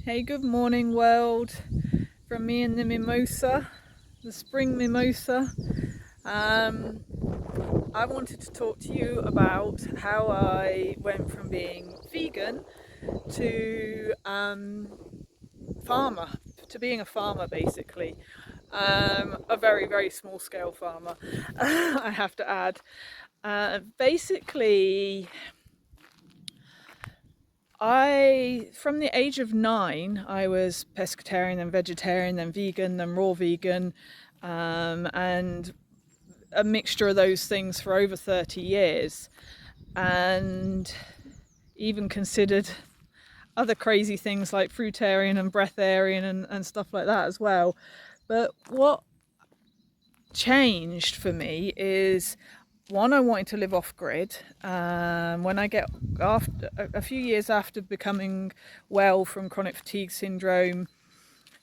Hey, good morning world from me and the mimosa, the spring mimosa. I wanted to talk to you about how I went from being vegan to farmer, to being a farmer basically. A very, very small scale farmer, I have to add. Basically, from the age of 9, I was pescatarian, then vegetarian, then vegan, then raw vegan, and a mixture of those things for over 30 years. And even considered other crazy things like fruitarian and breatharian and stuff like that as well. But what changed for me is, one, I wanted to live off grid. When I get after a few years after becoming well from chronic fatigue syndrome,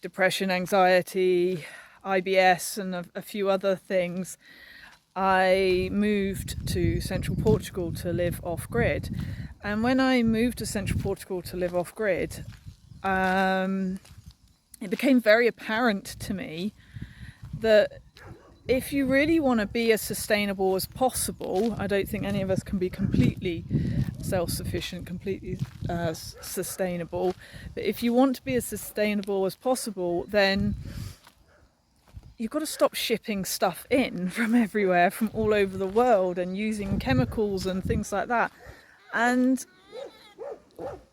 depression, anxiety, IBS, and a few other things, I moved to central Portugal to live off grid. And when I moved to central Portugal to live off grid, it became very apparent to me that if you really want to be as sustainable as possible, I don't think any of us can be completely self-sufficient, completely sustainable, but if you want to be as sustainable as possible, then you've got to stop shipping stuff in from everywhere, from all over the world, and using chemicals and things like that. And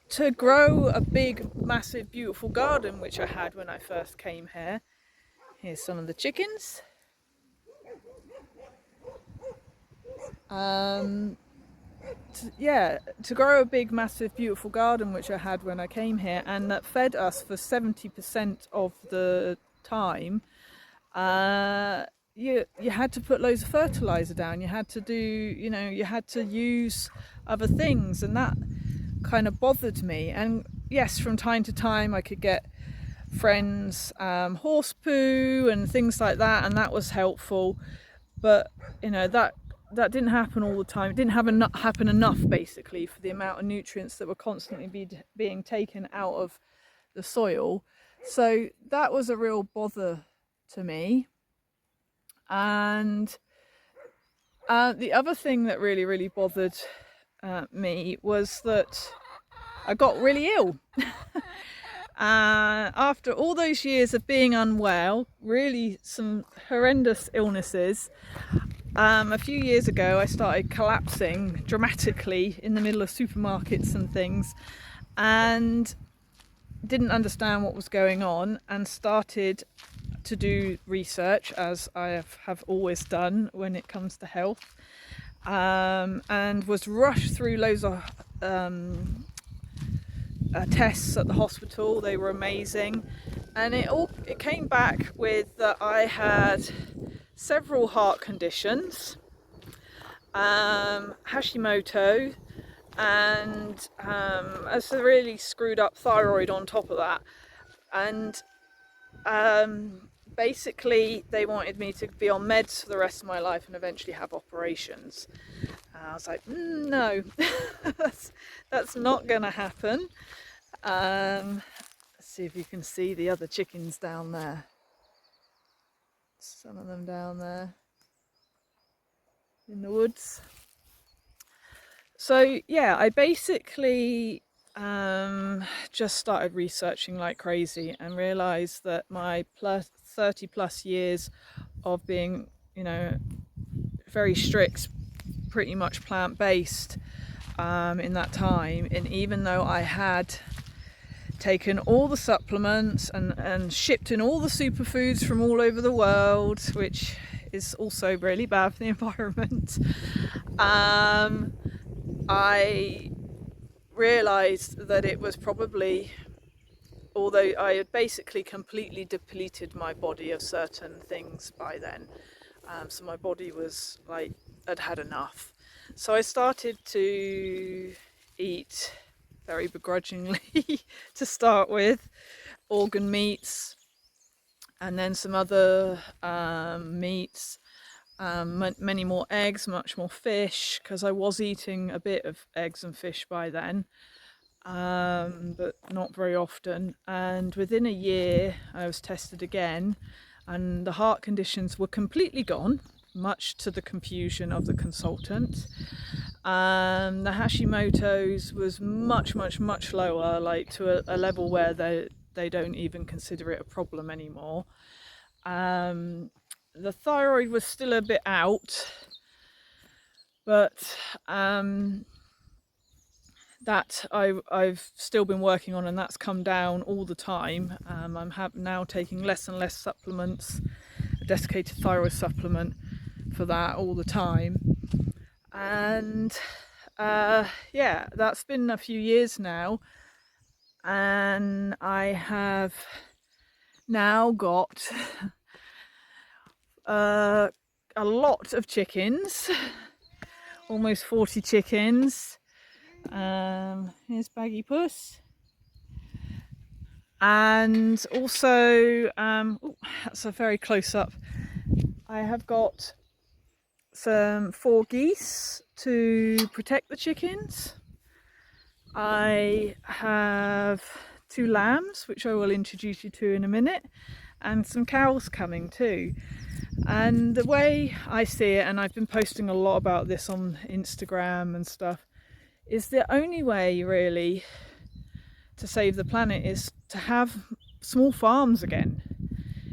to grow a big, massive, beautiful garden, which I had when I first came here. Here's some of the chickens. To grow a big, massive, beautiful garden, which I had when I came here, and that fed us for 70% of the time, you had to put loads of fertilizer down. You had to you had to use other things, and that kind of bothered me. And yes, from time to time I could get friends horse poo and things like that, and that was helpful, but that didn't happen all the time. It didn't happen enough, basically, for the amount of nutrients that were constantly being taken out of the soil. So that was a real bother to me. And the other thing that really, really bothered me was that I got really ill. After all those years of being unwell, really some horrendous illnesses, a few years ago I started collapsing dramatically in the middle of supermarkets and things, and didn't understand what was going on, and started to do research, as I have always done when it comes to health, and was rushed through loads of tests at the hospital. They were amazing, and it came back with that I had several heart conditions, Hashimoto, and a severely screwed up thyroid on top of that. And basically they wanted me to be on meds for the rest of my life and eventually have operations. I was like, no, that's not gonna happen. Let's see if you can see the other chickens down there. Some of them down there in the woods. So yeah, I basically just started researching like crazy and realized that my 30 plus years of being, very strict, pretty much plant-based in that time, and even though I had taken all the supplements and shipped in all the superfoods from all over the world, which is also really bad for the environment, I realised that it was probably, although I had basically completely depleted my body of certain things by then, so my body was like, had enough. So I started to eat, very begrudgingly to start with, organ meats, and then some other meats, many more eggs, much more fish, because I was eating a bit of eggs and fish by then. but not very often. And within a year, I was tested again, and the heart conditions were completely gone, much to the confusion of the consultant. The Hashimoto's was much, much, much lower, like to a level where they don't even consider it a problem anymore. The thyroid was still a bit out, but that I've still been working on, and that's come down all the time. I'm now taking less and less supplements, a desiccated thyroid supplement for that all the time. And yeah, that's been a few years now, and I have now got a lot of chickens, almost 40 chickens. Here's Baggy Puss. And also, that's a very close up. I have got some 4 geese to protect the chickens. I have 2 lambs, which I will introduce you to in a minute, and some cows coming too. And the way I see it, and I've been posting a lot about this on Instagram and stuff, is the only way really to save the planet is to have small farms again.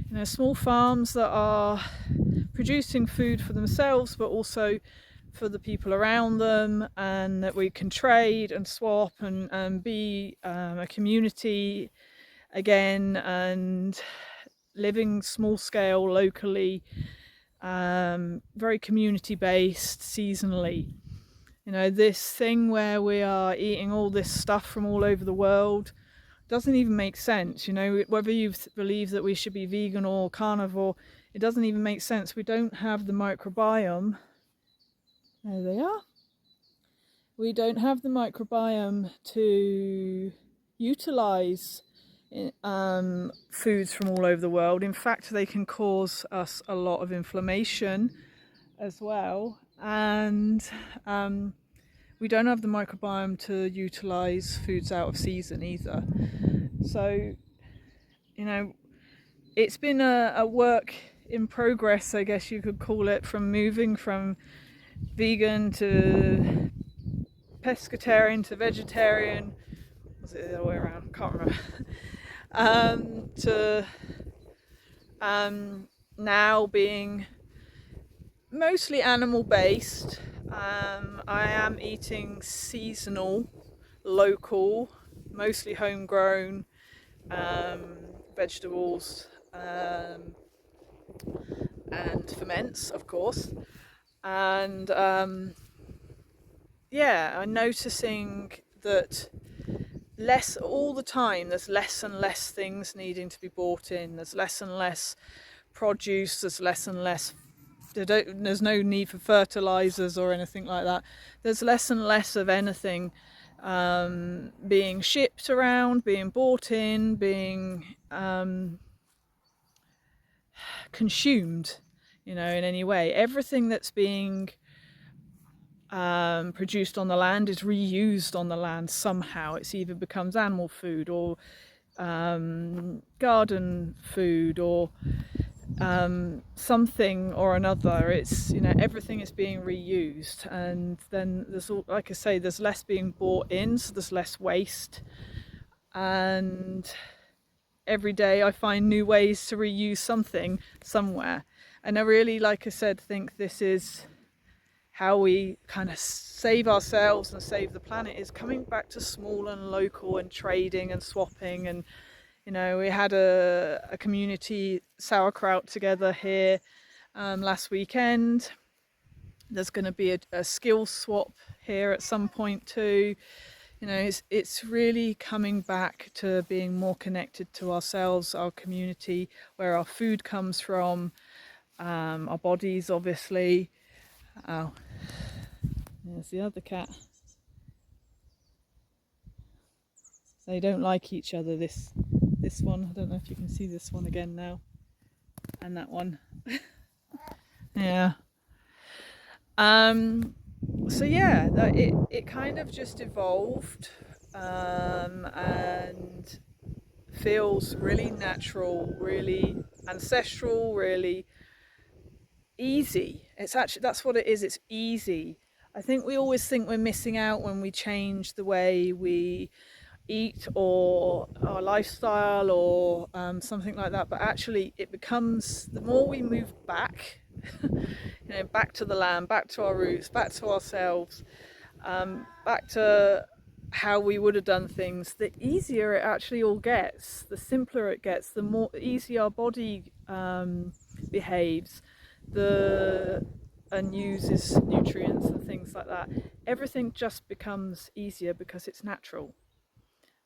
You know, small farms that are producing food for themselves, but also for the people around them, and that we can trade and swap and be a community again, and living small scale locally, very community based, seasonally. You know, this thing where we are eating all this stuff from all over the world doesn't even make sense. You know, whether you believe that we should be vegan or carnivore, it doesn't even make sense. We don't have the microbiome. There they are. We don't have the microbiome to utilize foods from all over the world. In fact, they can cause us a lot of inflammation as well. And we don't have the microbiome to utilize foods out of season either. So, you know, it's been a work in progress, I guess you could call it, from moving from vegan to pescatarian to vegetarian. Was it the other way around? Can't remember. To now being mostly animal based. I am eating seasonal, local, mostly homegrown vegetables and ferments, of course. And yeah, I'm noticing that all the time there's less and less things needing to be bought in. There's less and less produce. There's less and less. There's no need for fertilizers or anything like that. There's less and less of anything being shipped around, being bought in, being consumed, you know, in any way. Everything that's being produced on the land is reused on the land somehow. It's either becomes animal food or garden food or something or another. It's, you know, everything is being reused, and then there's, like I say, there's less being bought in, so there's less waste. And every day I find new ways to reuse something somewhere, and I really, like I said, think this is how we kind of save ourselves and save the planet, is coming back to small and local and trading and swapping. And you know, we had a community sauerkraut together here last weekend. There's going to be a skill swap here at some point too. You know, it's really coming back to being more connected to ourselves, our community, where our food comes from, our bodies, obviously. Oh, there's the other cat. They don't like each other, this one. I don't know if you can see this one again now. And that one. Yeah. So yeah, it kind of just evolved and feels really natural, really ancestral, really easy. It's actually, that's what it is, it's easy. I think we always think we're missing out when we change the way we eat or our lifestyle or something like that, but actually it becomes, the more we move back, back to the land, back to our roots, back to ourselves, back to how we would have done things, the easier it actually all gets, the simpler it gets, the more easy our body behaves, the and uses nutrients and things like that. Everything just becomes easier because it's natural.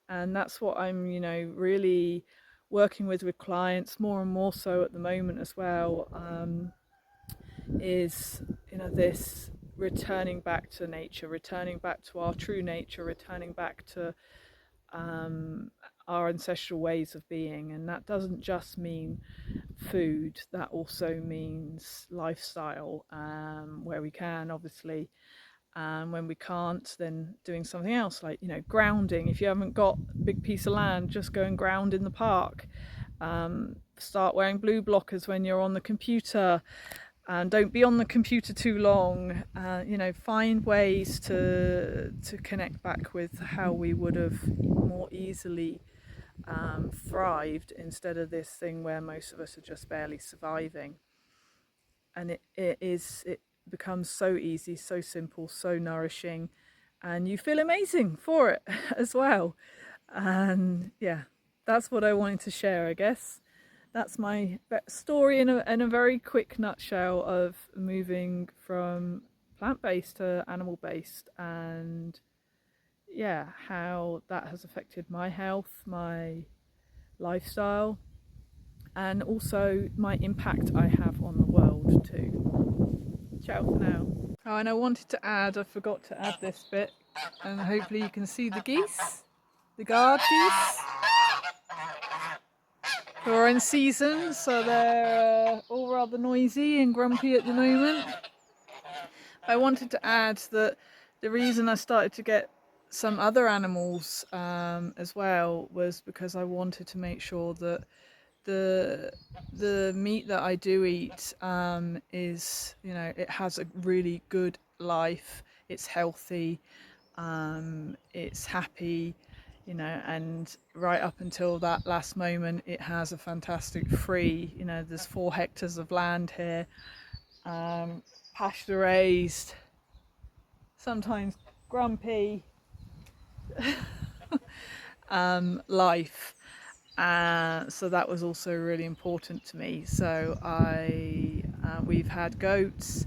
And that's what I'm, really working with clients more and more so at the moment as well, is, this returning back to nature, returning back to our true nature, returning back to our ancestral ways of being. And that doesn't just mean food, that also means lifestyle, where we can, obviously. And when we can't, then doing something else, like, grounding. If you haven't got a big piece of land, just go and ground in the park. Start wearing blue blockers when you're on the computer, and don't be on the computer too long. Find ways to connect back with how we would have more easily thrived, instead of this thing where most of us are just barely surviving. And it becomes so easy, so simple, so nourishing, and you feel amazing for it as well. And yeah, that's what I wanted to share, I guess. That's my story in a very quick nutshell of moving from plant-based to animal-based, and yeah, how that has affected my health, my lifestyle, and also my impact I have on the world too. Ciao for now. Oh, and I wanted to add, I forgot to add this bit, and hopefully you can see the geese, the guard geese, who are in season, so they're all rather noisy and grumpy at the moment. I wanted to add that the reason I started to get some other animals as well was because I wanted to make sure that the meat that I do eat is, it has a really good life, it's healthy, it's happy, and right up until that last moment it has a fantastic free, there's 4 hectares of land here, pasture raised, sometimes grumpy life. So that was also really important to me. So we've had goats,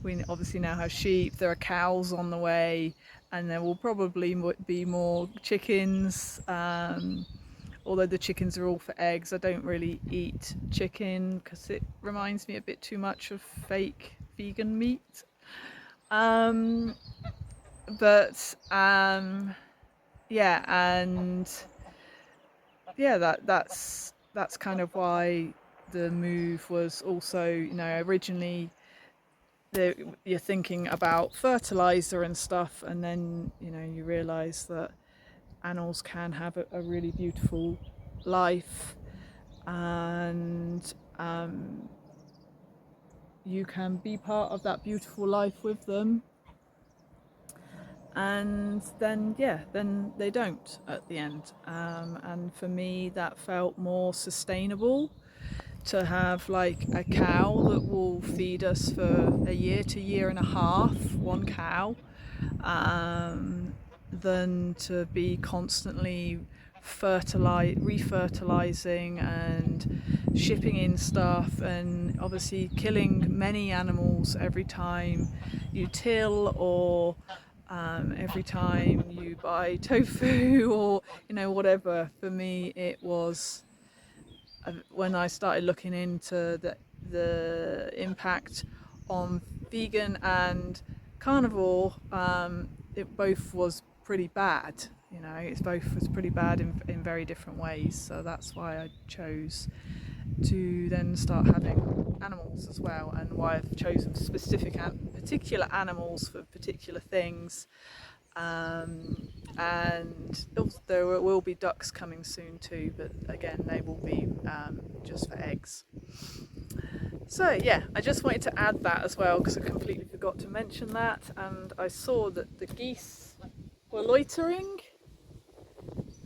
we obviously now have sheep, there are cows on the way, and there will probably be more chickens, although the chickens are all for eggs. I don't really eat chicken because it reminds me a bit too much of fake vegan meat. But yeah, and yeah, that's kind of why the move was also, originally you're thinking about fertilizer and stuff, and then you realize that animals can have a really beautiful life, and you can be part of that beautiful life with them, and then then they don't at the end, and for me that felt more sustainable, to have like a cow that will feed us for a year to year and a half, one cow, than to be constantly refertilizing and shipping in stuff, and obviously killing many animals every time you till, or every time you buy tofu, or whatever. For me it was, when I started looking into the impact on vegan and carnivore, it both was pretty bad. It's both was pretty bad in very different ways. So that's why I chose to then start having animals as well, and why I've chosen specific particular animals for particular things. And there will be ducks coming soon too, but again they will be just for eggs. So yeah, I just wanted to add that as well because I completely forgot to mention that, and I saw that the geese were loitering,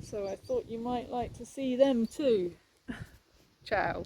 so I thought you might like to see them too. Ciao.